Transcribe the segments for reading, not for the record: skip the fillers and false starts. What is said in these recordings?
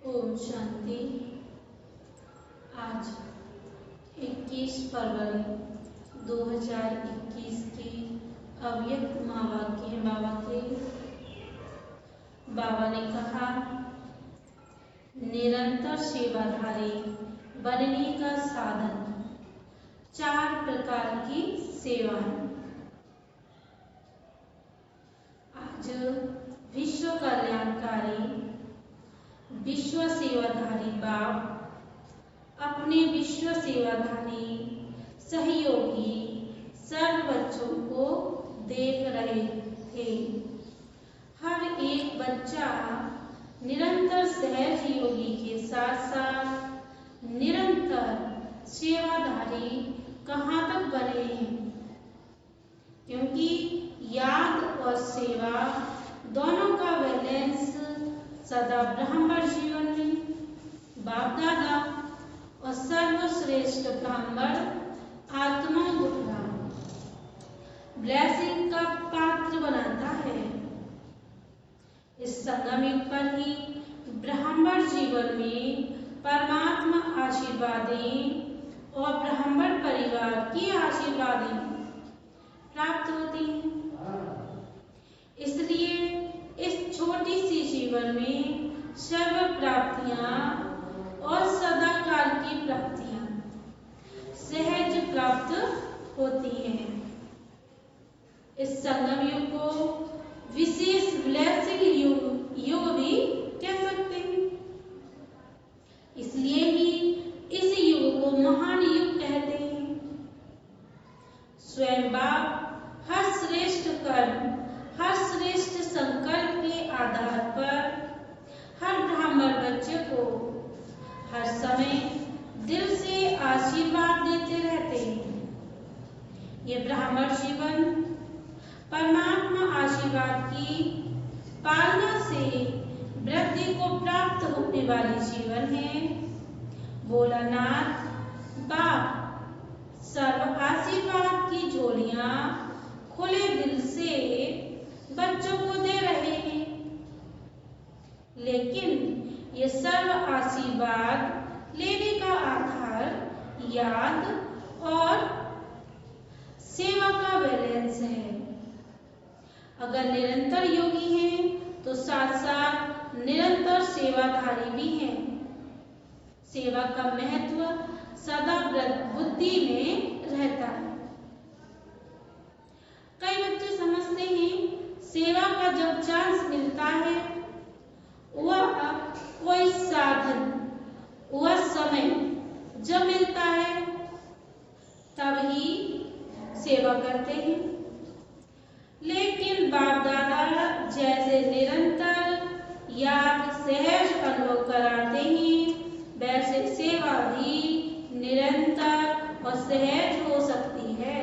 ओम शांति। आज 21 फरवरी 2021 की अव्यक्त महावाक्य है बाबा के। बाबा ने कहा, निरंतर सेवाधारी बनने का साधन 4 प्रकार की सेवा है। आज विश्व कल्याणकारी विश्व सेवाधारी बाप अपने विश्व सेवाधारी सहयोगी सर्व बच्चों को देख रहे थे। हर एक बच्चा निरंतर सहज योगी के साथ साथ निरंतर सेवाधारी कहाँ तक बने हैं, क्योंकि याद और सेवा दोनों का बैलेंस सदा ब्राह्मण जीवन में बाप दादा और सर्वश्रेष्ठ ब्राह्मण आत्माओं द्वारा ब्लेसिंग का पात्र बनाता है। इस संगम युग पर ही ब्राह्मण जीवन में परमात्मा आशीर्वादें और ब्राह्मण परिवार की आशीर्वादें प्राप्त होती हैं। इसलिए इस छोटी सी जीवन में सर्व प्राप्तियां और सदा काल की प्राप्तियां सहज प्राप्त होती हैं। इस संगम युग को विशेष ब्लेसिंग युग भी कह सकते हैं। इसलिए ही इस युग को महान युग कहते हैं। स्वयं बाप हर श्रेष्ठ कर्म, हर श्रेष्ठ संकल्प के आधार पर हर ब्राह्मण बच्चे को हर समय दिल से आशीर्वाद देते रहते हैं। ये ब्राह्मण जीवन परमात्मा आशीर्वाद की पालना से वृद्धि को प्राप्त होने वाली जीवन है। भोलानाथ बाप सर्व आशीर्वाद की झोलियां खुले दिल से बच्चों को दे रहे हैं, लेकिन ये सर्व आशीर्वाद लेने का आधार याद और सेवा का बैलेंस है। अगर निरंतर योगी हैं तो साथ साथ निरंतर सेवाधारी भी हैं। सेवा का महत्व सदा बुद्धि में रहता है। कई बच्चे समझते हैं सेवा का जब चांस मिलता है वह कोई साधन, वह समय जब होता है तब ही सेवा करते हैं। लेकिन बाप दादा जैसे निरंतर याद सहज अनुभव कराते हैं वैसे सेवा भी निरंतर और सहज हो सकती है।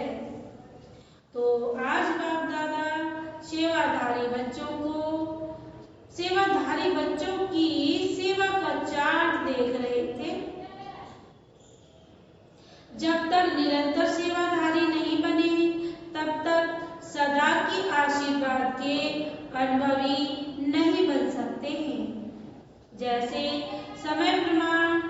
तो आज बाप दादा सेवाधारी बच्चों की सेवा का चार्ट देख रहे थे। जब तक निरंतर सेवाधारी नहीं बने तब तक सदा की आशीर्वाद के अनुभवी नहीं बन सकते हैं। जैसे समय प्रमाण,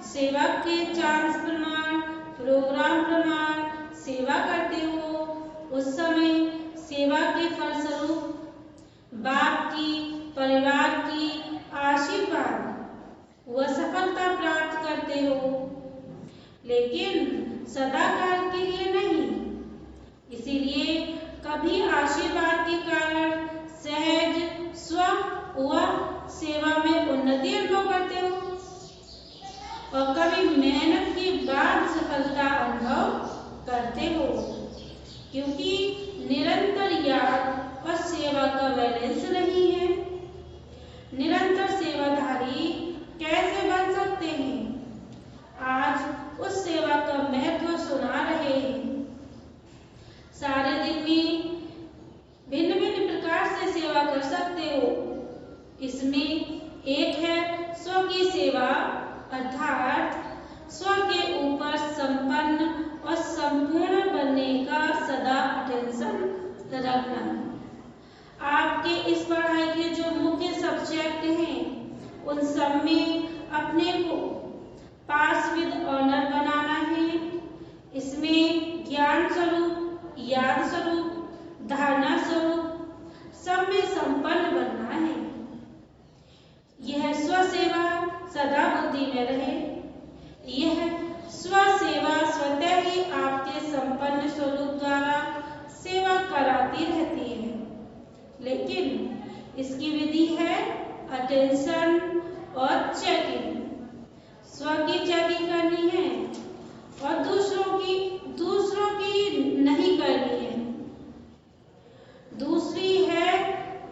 सेवा के चांस प्रमाण, प्रोग्राम प्रमाण सेवा करते हो, उस समय सेवा के फलस्वरूप बाप की, परिवार की आशीर्वाद व सफलता प्राप्त करते हो, लेकिन सदाकाल के लिए नहीं। इसीलिए कभी आशीर्वाद के कारण सहज स्व व सेवा में उन्नति अनुभव करते हो और कभी मेहनत के बाद सफलता अनुभव करते हो, क्योंकि निरंतर याद और सेवा का बैलेंस नहीं है। निरंतर सेवाधारी कैसे बन सकते हैं? आज उस सेवा का महत्व सुना रहे हैं। सारे दिन में भिन्न भिन्न प्रकार से सेवा कर सकते हो। इसमें एक है स्व की सेवा, अर्थात स्व के ऊपर संपन्न और संपूर्ण बनने का सदा अटेंशन रखना। आपके इस पढ़ाई के जो मुख्य सब्जेक्ट हैं उन सब में अपने को पास विद ऑनर बनाना है। इसमें ज्ञान स्वरूप, याद स्वरूप, धारणा स्वरूप सब में संपन्न बनना है। यह स्वसेवा सदा बुद्धि में रहे। यह स्वसेवा स्वतः ही आपके संपन्न स्वरूप द्वारा सेवा कराती रहती है, लेकिन इसकी विधि है अटेंशन और चेकिंग। स्व की चेकिंग करनी है और दूसरों की नहीं करनी है। दूसरी है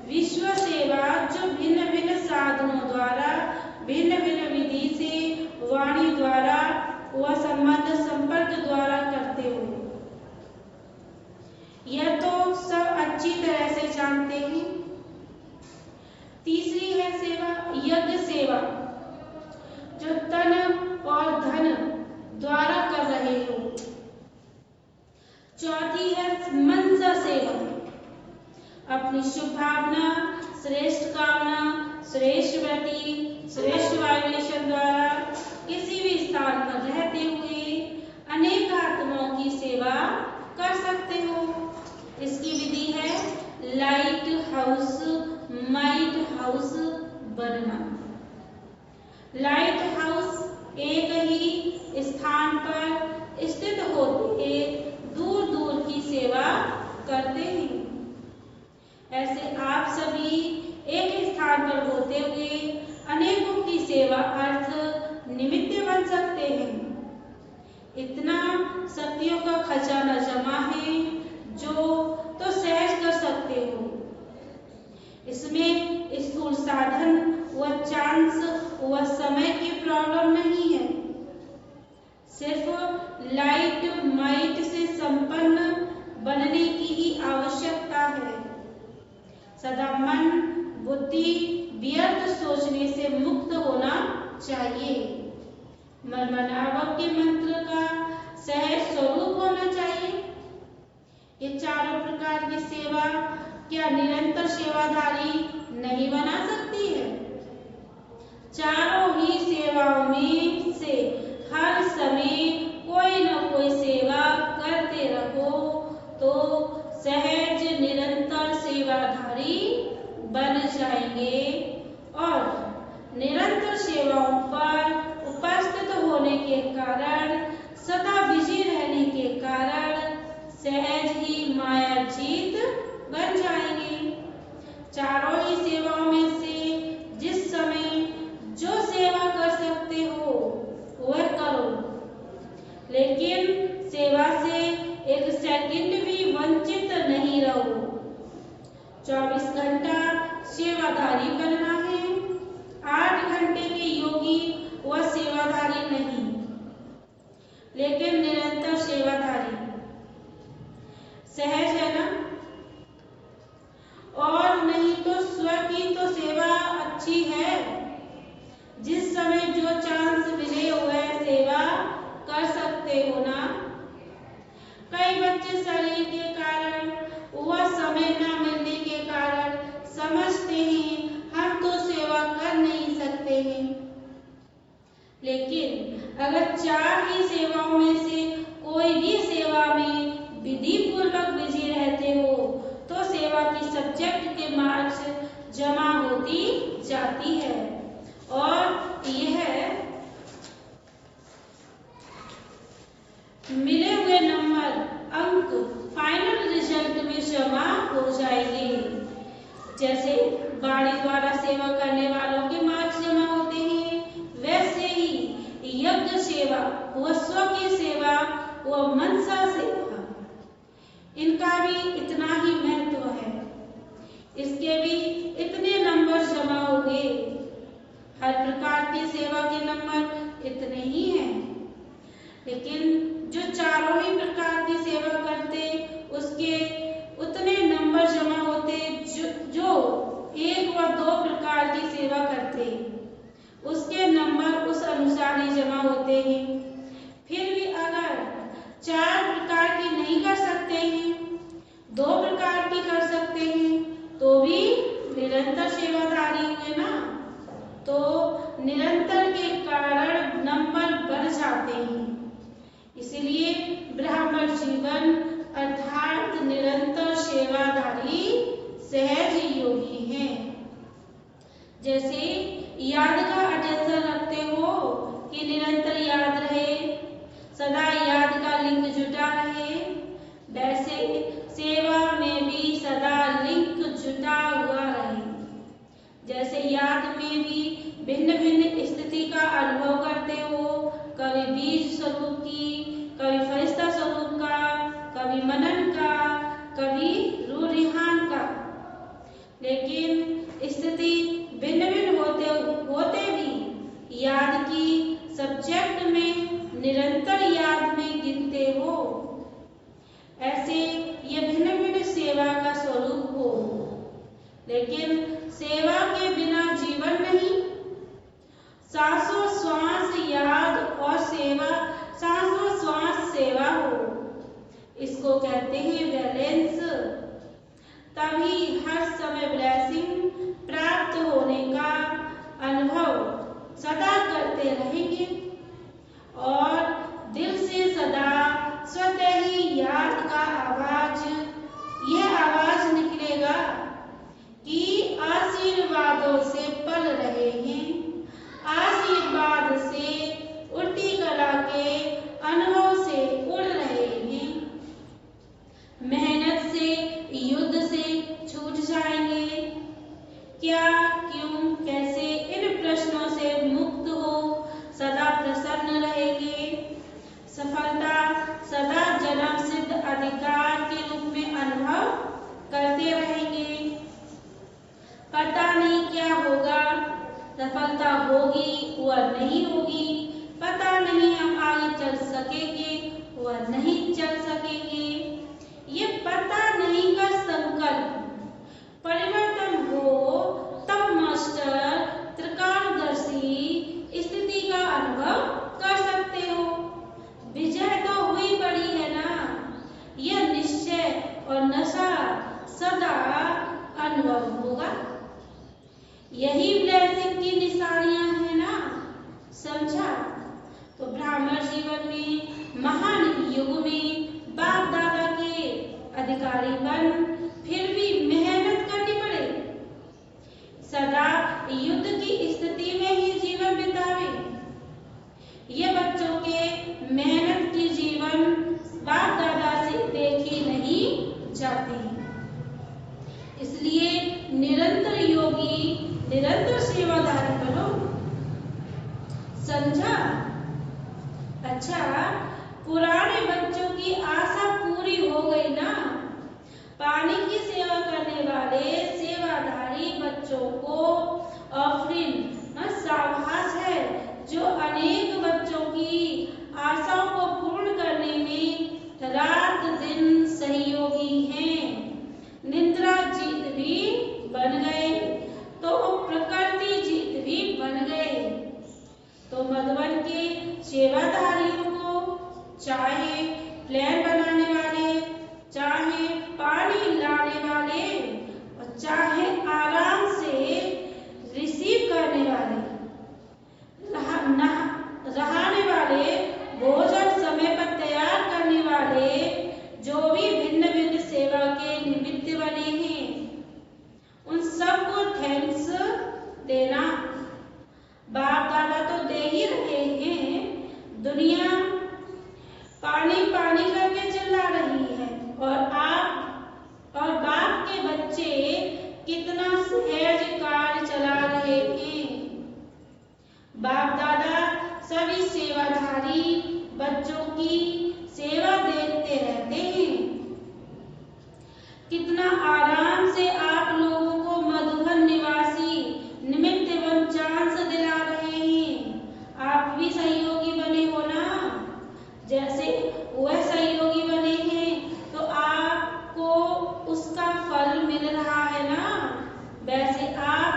विश्व सेवा, जो भिन्न भिन्न साधनों द्वारा, भिन्न भिन्न विधि से, वाणी द्वारा व संबंध संपर्क द्वारा करते हो। यह तो सब अच्छी तरह से जानते हैं। तीसरी है सेवा यज्ञ सेवा, जो तन और धन द्वारा कर रहे हो। चौथी है मनसा सेवा, अपनी शुभ भावना, श्रेष्ठ कामना, श्रेष्ठ वृत्ति, श्रेष्ठ वाइब्रेशन द्वारा किसी भी स्थान पर रहते हुए अनेक आत्माओं की सेवा कर सकते हो। इसकी विधि है लाइट हाउस, माइट हाउस बनना। लाइट हाउस एक ही स्थान पर स्थित होते दूर दूर की सेवा करते हैं। ऐसे आप सभी एक स्थान पर होते हुए अनेकों की सेवा अर्थ निमित्त बन सकते हैं। इतना शक्तियों का खजाना जमा है जो तो सहज कर सकते हो। इसमें स्थूल साधन व चांस व समय की प्रॉब्लम नहीं है। सिर्फ लाइट माइट से संपन्न बनने की ही आवश्यकता है। सदा मन बुद्धि व्यर्थ सोचने से मुक्त होना चाहिए। मनमनाभव के मंत्र का सहज स्वरूप होना चाहिए। ये चारों प्रकार की सेवा क्या निरंतर सेवाधारी नहीं बना सकती है? चारों ही सेवाओं में से हर समय कोई न कोई सेवा करते रहो तो सहज निरंतर सेवाधारी बन जाएंगे और निरंतर सेवाओं पर उपस्थित होने के कारण, सदा बिजी रहने के कारण सहज ही माया जीत बन जाएंगे। चारों ही सेवाओं में से जिस समय जो सेवा कर सकते हो वह करो। सेकंड भी वंचित नहीं रहो। 24 घंटा सेवादारी बनना है। 8 घंटे के योगी व सेवादारी नहीं, लेकिन निरंतर सेवादारी। सहज है ना? और नहीं तो स्व की तो सेवा अच्छी है। जिस समय जो चांस मिले वह सेवा कर सकते हो ना। कई बच्चे शरीर के कारण वह समय न मिलने के कारण समझते हैं हम तो सेवा कर नहीं सकते हैं। लेकिन अगर 4 ही सेवाओं में से कोई भी सेवा में विधि पूर्वक बिजी रहते हो तो सेवा की सब्जेक्ट के मार्क्स जमा होती जाती है और यह मिले हुए नंबर अंक फाइनल रिजल्ट में जमा हो जाएंगे। जैसे गाड़ी द्वारा सेवा करने वालों के मार्क्स जमा होते हैं, वैसे ही यज्ञ सेवा व स्व की सेवा व मनसा सेवा, इनका भी इतना ही महत्व है। इसके भी इतने नंबर जमा होंगे। हर प्रकार की सेवा के नंबर इतने ही हैं, लेकिन जो चारों ही प्रकार की सेवा करते उसके उतने नंबर जमा होते जो 1 व 2 प्रकार की सेवा करते उसके नंबर उस अनुसार ही जमा होते हैं। फिर भी अगर 4 प्रकार की नहीं कर सकते हैं, 2 प्रकार की कर सकते हैं तो भी निरंतर सेवादारी हुए ना। तो निरंतर के कारण नंबर बढ़ जाते हैं। इसलिए ब्राह्मण जीवन अर्थात निरंतर सेवादारी सहज योगी है। जैसे याद का अटेंशन रखते हो कि निरंतर याद रहे, सदा याद का लिंक जुटा रहे, वैसे सेवा में भी सदा लिंक जुटा हुआ रहे। जैसे याद में भी भिन्न भिन्न स्थिति का अनुभव करते हो, कभी बीज स्वरूप की, कभी फरिश्ता स्वरूप का, कभी मनन का, कभी रूरिहान का। लेकिन स्थिति भिन्न भिन्न होते भी याद की सब्जेक्ट में निरंतर याद में गिनते हो। ऐसे ये भिन्न भिन्न सेवा का स्वरूप हो। लेकिन सेवा के बिना जीवन नहीं। श्वासोश्वास याद और सेवा, श्वासोश्वास सेवा हो, इसको कहते हैं बैलेंस। तभी हर समय ब्लेसिंग प्राप्त होने का अनुभव सदा करते रहेंगे और दिल से सदा स्वतः ही याद का आवाज, यह आवाज निकलेगा कि आशीर्वादों से पल रहे हैं, आशीर्वाद से उल्टी कला के अनुभव से उड़ रहे हैं, मेहनत से युद्ध से छूट जाएंगे। क्या, क्यों, कैसे, इन प्रश्नों से मुक्त हो सदा प्रसन्न रहेंगे। सफलता सदा जन्म सिद्ध अधिकार के रूप में अनुभव करते रहेंगे। पता नहीं क्या होगा, सफलता होगी व नहीं होगी, पता नहीं हम आगे चल सकेंगे व नहीं चल सकेंगे। ये पता नहीं का संकल्प परिवर्तन हो तब मास्टर त्रिकालदर्शी स्थिति का अनुभव कर सकते हो। विजय तो हुई पड़ी है ना, यह निश्चय और नशा सदा अनुभव होगा। यही ब्लेसिंग की निशानियां है ना, समझा? तो ब्राह्मण जीवन में महान युग में बाप दादा के अधिकारी बन फिर भी मेहनत करनी पड़े, सदा युद्ध की स्थिति में ही जीवन बितावे। ये बच्चों के मेहनत की जीवन बाप दादा से देखी नहीं जाती। इसलिए निरंतर योगी, निरंतर सेवादारी बनो, समझा? अच्छा, पुराने बच्चों की आशा पूरी हो गई ना। पानी की सेवा करने वाले सेवाधारी बच्चों को आफरीन शाबाश है, जो अनेक बच्चों की आशाओं को पूर्ण करने में रात दिन सहयोगी हैं। निद्रा जीत भी बन गए तो प्रकृति जीत भी बन गए। तो मधुबन के सेवाधारियों को चाहे प्लान बनाने वाले, चाहे पानी लाने वाले और चाहे आराम से रिसीव करने वाले, रहने वाले, भोजन समय पर तैयार करने वाले, जो भी भिन्न भिन्न सेवा के निमित्त बने हैं, उन सबको थैंक्स देना। बाप दादा तो दे ही रहे हैं, दुनिया पानी पानी करके चिल्ला रही है और बाप के बच्चे कितना सहज कार्य चला रहे हैं। बाप दादा सभी सेवाधारी बच्चों की सेवा देखते रहते हैं। कितना आराम से आप लोगों को मधुबन निवासी निमित्त एवं चांस दिला रहे हैं। आप भी सहयोगी बने हो ना। जैसे वह सहयोगी बने हैं तो आपको उसका फल मिल रहा है ना। वैसे आप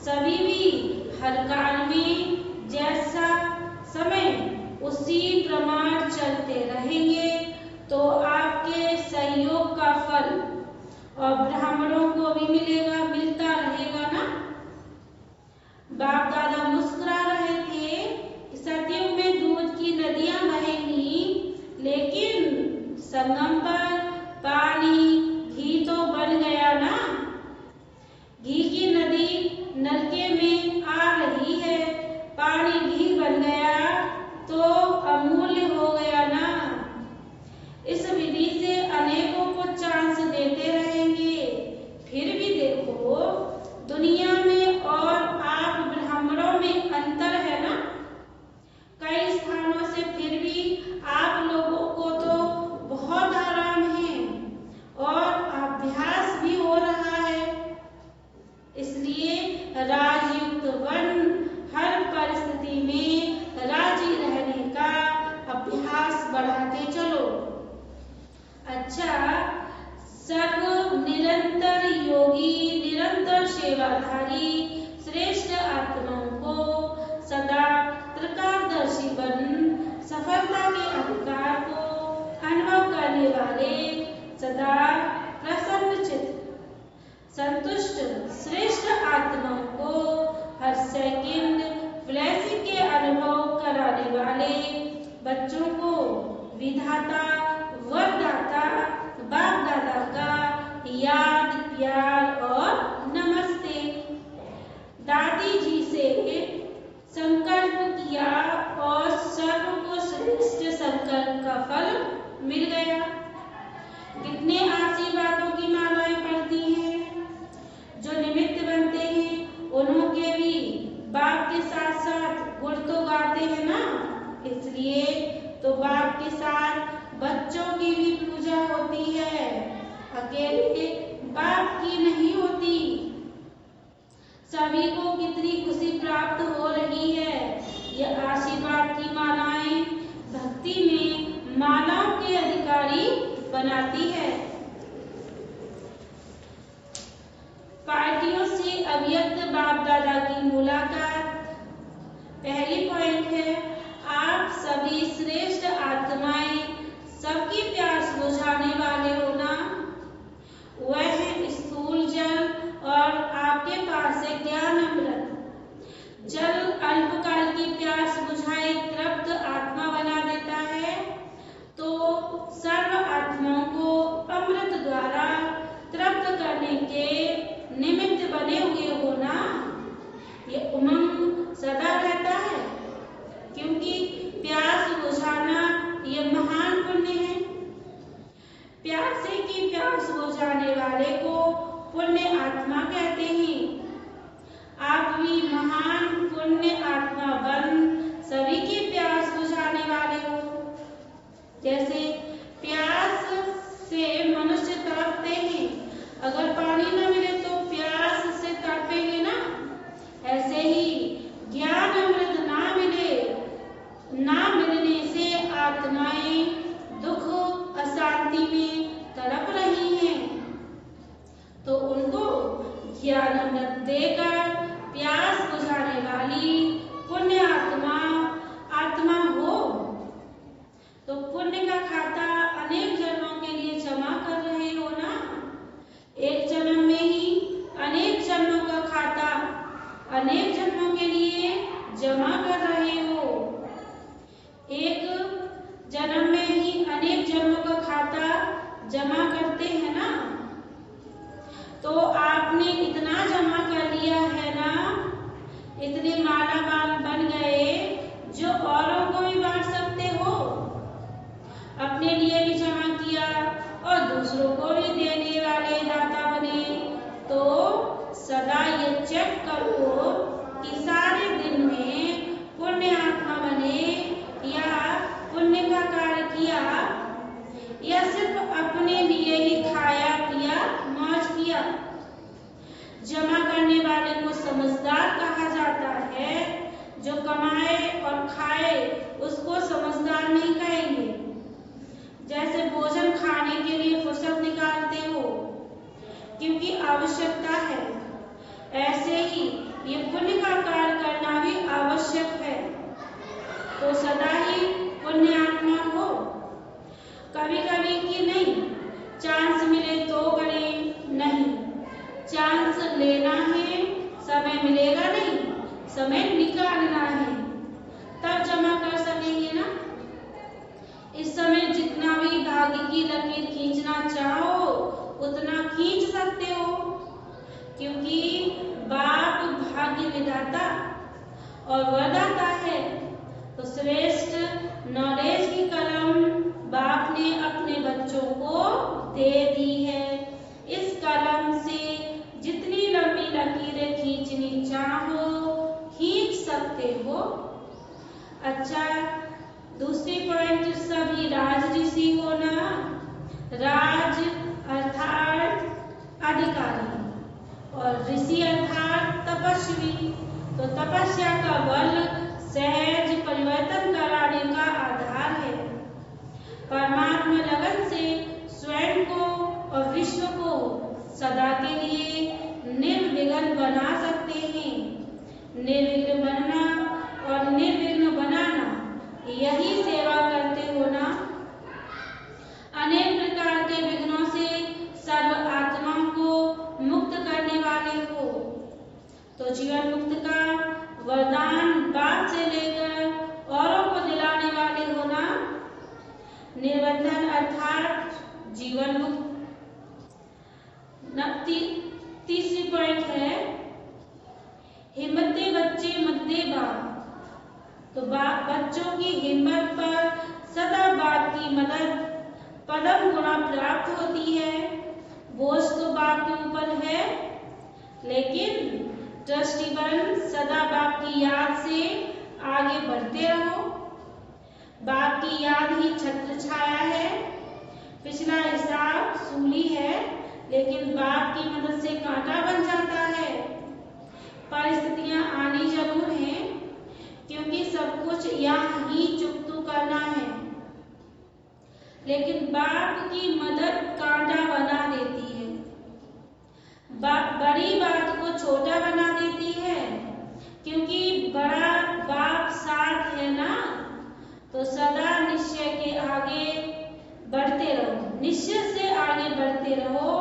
सभी भी हर काल में जैसा समय उसी प्रमाण चलते रहेंगे तो आपके सहयोग का फल और ब्राह्मणों को भी मिलता रहेगा ना। बाप दादा मुस्कुरा रहे थे कि सतयुग में दूध की नदियां बहेंगी, लेकिन संगम पर पानी घी तो बन गया ना। घी की नदी नलके में आ रही है, पानी घी बन गया तो अमूल्य हो गया ना। इस विधि से अनेकों को चांस देते रहेंगे। फिर भी देखो दुनिया में और आप ब्राह्मणों में अंतर है ना। कई स्थानों से फिर भी आप लोगों को तो बहुत आराम है और अभ्यास भी हो रहा है। इसलिए राजयुक्त वन हर परिस्थिति में राजी रहने का अभ्यास बढ़ाते चलो। अच्छा, सर्व निरंतर योगी, निरंतर सेवाधारी श्रेष्ठ आत्माओं को सदा त्रिकालदर्शी बन सफलता के अधिकार को अनुभव करने वाले, सदा प्रसन्नचित्त संतुष्ट श्रेष्ठ आत्माओं को हर सेकंड फ्लैश के अनुभव कराने वाले बच्चों को विधाता वरदाता बाप दादा का याद प्यार और नमस्ते। दादी जी से संकल्प किया और सर्व को श्रेष्ठ संकल्प का फल मिल गया। कितने आशीर्वादों की मालाएं पड़ती हैं। जो निमित्त बनते हैं उन्होंने भी बाप के साथ साथ गुण तो गाते हैं ना। इसलिए तो बाप के साथ बच्चों की भी पूजा होती है, अकेले बाप की नहीं होती। सभी को कितनी खुशी प्राप्त हो रही है। यह आशीर्वाद की मालाएं भक्ति में मालाओं के अधिकारी बनाती है। पार्टियों से अव्यक्त बाप दादा की मुलाकात। पहली पॉइंट है, आप सभी श्रेष्ठ आत्माएं सबकी प्यास बुझाने वाले हो ना। वह है स्थूल जल और आपके पास है ज्ञान अमृत। जल अल्पकाल की प्यास बुझाए तृप्त आत्मा बना देता है, तो सर्व आत्माओं को अमृत द्वारा तृप्त करने के निमित्त बने हुए हो ना। ये उमंग सदा रहता है, क्योंकि प्यास बुझाना ये महान पुण्य है। प्यासे की प्यास बुझाने वाले को पुण्य आत्मा कहते हैं। आप भी महान पुण्य आत्मा बन सभी की प्यास बुझाने वाले हो। जैसे प्यास देकर प्यास बुझाने वाली पुण्य आत्मा हो तो पुण्य का खाता अनेक जन्मों के लिए जमा कर रहे हो ना। एक जन्म में ही अनेक जन्मों का खाता अनेक जन्मों के लिए जमा कर रहे हो। एक जन्म में ही अनेक जन्मों का खाता जमा करते हैं ना, तो आपने इतना जमा कर लिया है ना, इतने मालामाल बन गए जो औरों को भी बांट सकते हो। अपने लिए भी जमा किया और दूसरों को भी देने वाले दाता बने। तो सदा ये चेक करो कि सारे दिन में पुण्य आत्मा बने या पुण्य का कार्य किया या सिर्फ अपने लिए ही खाया पिया मौज किया। जमा करने वाले को समझदार कहा जाता है, जो कमाए और खाए उसको समझदार नहीं कहेंगे। जैसे भोजन खाने के लिए फुर्सत निकालते हो क्योंकि आवश्यकता है, ऐसे ही ये पुण्य का कार्य करना भी आवश्यक है। तो सदा ही पुण्य आत्मा हो। कभी कभी की नहीं, चांस मिले तो करें, नहीं चांस लेना है, समय मिलेगा नहीं, समय निकालना है, तब जमा कर सकेंगे ना। इस समय जितना भी भाग्य की लकीर खींचना चाहो उतना खींच सकते हो, क्योंकि बाप भाग्य विधाता और वरदाता है। तो श्रेष्ठ नॉलेज की कलम बाप ने अपने बच्चों को दे दी है। इस कलम से जितनी लंबी लकीरें खींचनी चाहो खींच सकते हो। अच्छा, दूसरी पॉइंट, सभी राजऋषि हो ना। राज अर्थात अधिकारी और ऋषि अर्थात तपस्वी। तो तपस्या का बल सहज परिवर्तन कराने का आधार है। परमात्मा लगन से स्वयं को और विश्व को सदा के लिए निर्विघ्न बना सकते हैं। निर्विघ्न बनना और निर्विघ्न बनाना, यही सेवा करते हो ना। अनेक प्रकार के विघ्नों से सर्व आत्माओं को मुक्त करने वाले हो। तो जीवन मुक्त का वरदान बाप से लेकर औरों को दिलाने वाले हो ना। निर्बंधन अर्थात जीवन मुक्त। तीसरी पॉइंट है, हिम्मते बच्चे मद्दे बाप। तो बच्चों की हिम्मत पर सदा बाप की मदद परम गुणा प्राप्त होती है। बोझ तो बाप के ऊपर है, लेकिन ट्रस्टी बन सदा बाप की याद से आगे बढ़ते रहो। बाप की याद ही छत्र छाया है। पिछला हिसाब सूली है, लेकिन बाप की मदद से कांटा बन जाता है। परिस्थितियां आनी जरूर हैं, क्योंकि सब कुछ यहाँ ही चुकतू करना है, लेकिन बाप की मदद कांटा बना देती है। बड़ी बात को छोटा बना देती है, क्योंकि बड़ा बाप साथ है ना। तो सदा निश्चय के आगे बढ़ते रहो, निश्चय से आगे बढ़ते रहो।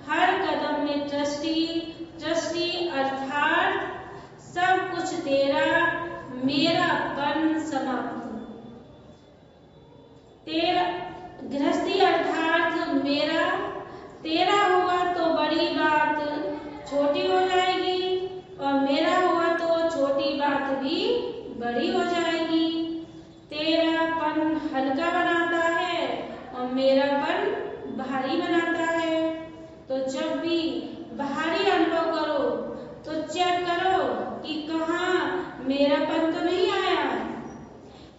हर कदम में ट्रस्टी अर्थात सब कुछ तेरा, मेरापन समाप्त। तेरा गृहस्थी अर्थात मेरा, तेरा हुआ तो बड़ी बात छोटी हो जाएगी, और मेरा हुआ तो छोटी बात भी बड़ी हो जाएगी। तेरापन हल्का बनाता है और मेरापन भारी बनाता है। तो जब भी भारी अनुभव करो तो चेक करो कि कहाँ मेरापन तो नहीं आया।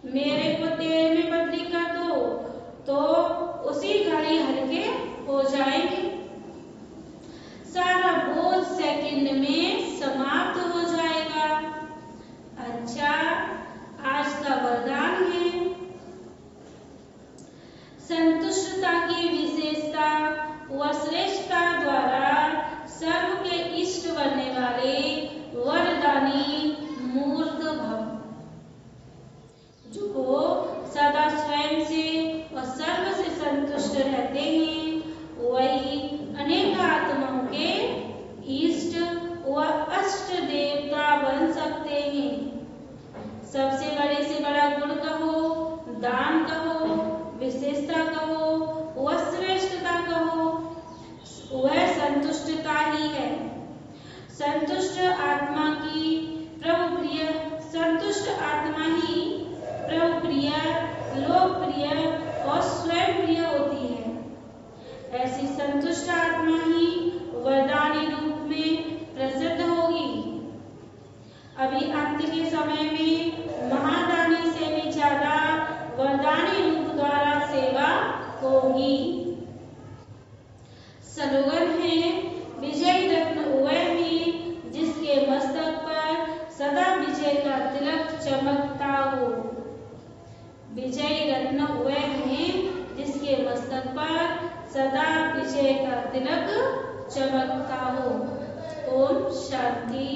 मेरे को तेरे में बदली कर दो तो उसी घड़ी हल्के हो जाएंगे। सारा बोझ सेकंड में समाप्त हो जाएगा। अच्छा, आज का वरदान है, संतुष्टता की विशेषता व श्रेष्ठता द्वारा सर्व के इष्ट करने वाले वरदानी मूर्त भव, जो सदा स्वयं से और सर्व से संतुष्ट रहते हैं, वही अनेक आत्माओं के इष्ट व अष्ट देवता बन सकते हैं। सबसे बड़े से बड़ा गुण कहो, दान कहो, विशेषता कहो, वह श्रेष्ठता कहो, वह संतुष्टता ही है। संतुष्ट आत्मा की प्रभु प्रिय, संतुष्ट आत्मा ही प्रभु प्रिय, लोकप्रिय और स्वयं प्रिय होती है। ऐसी संतुष्ट आत्मा ही वरदानी रूप में प्रसिद्ध होगी। अभी अंत के समय में महादानी से भी ज्यादा वरदानी रूप द्वारा सेवा होगी। स्लोगन है, विजय रत्न वह है जिसके मस्तक पर सदा विजय का तिलक चमकता हो। विजय रत्न वह है जिसके मस्तक पर सदा विजय का तिलक चमकता हो। ओम शांति।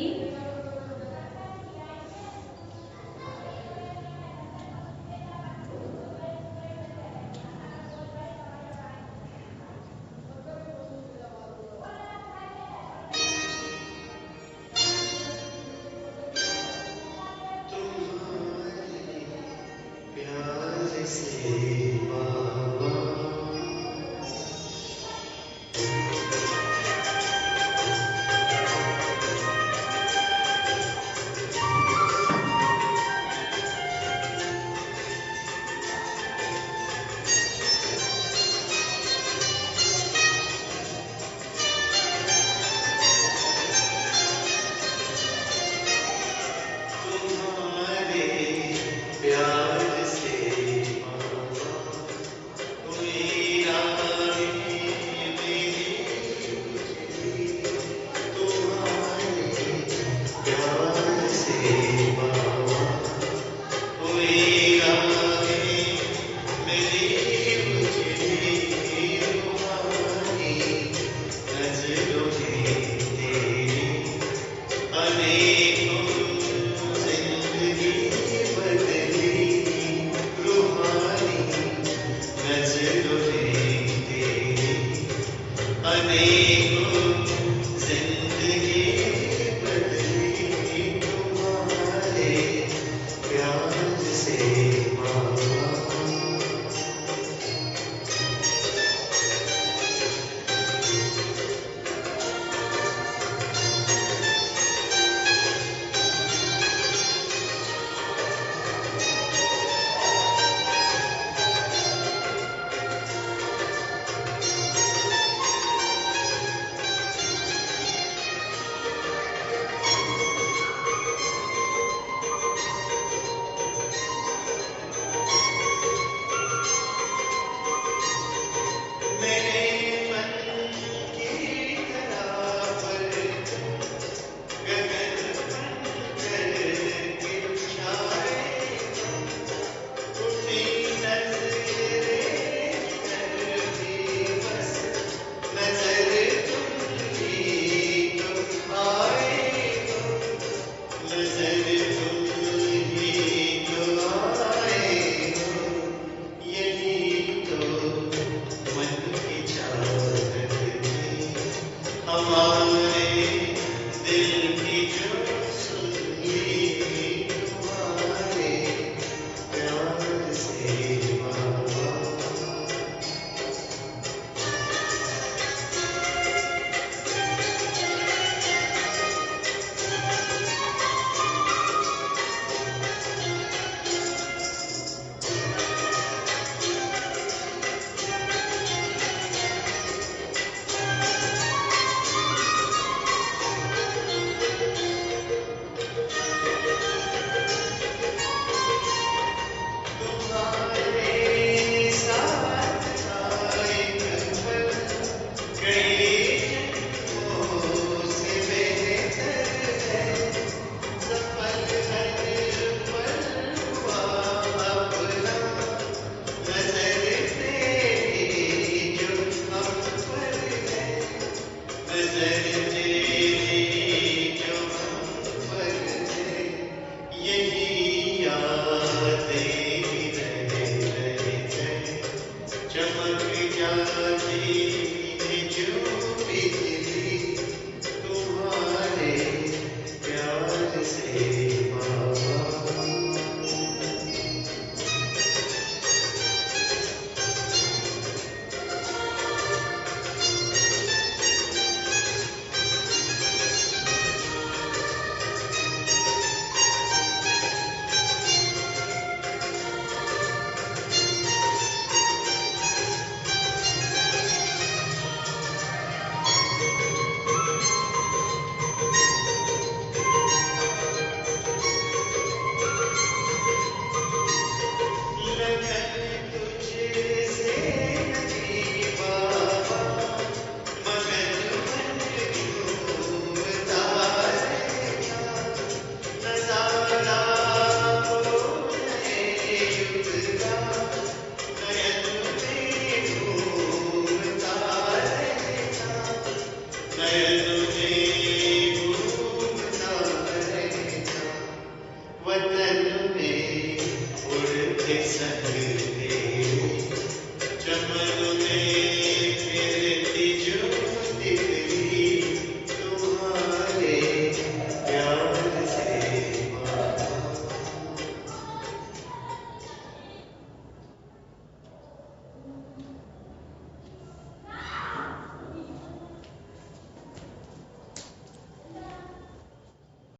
उड़ के संग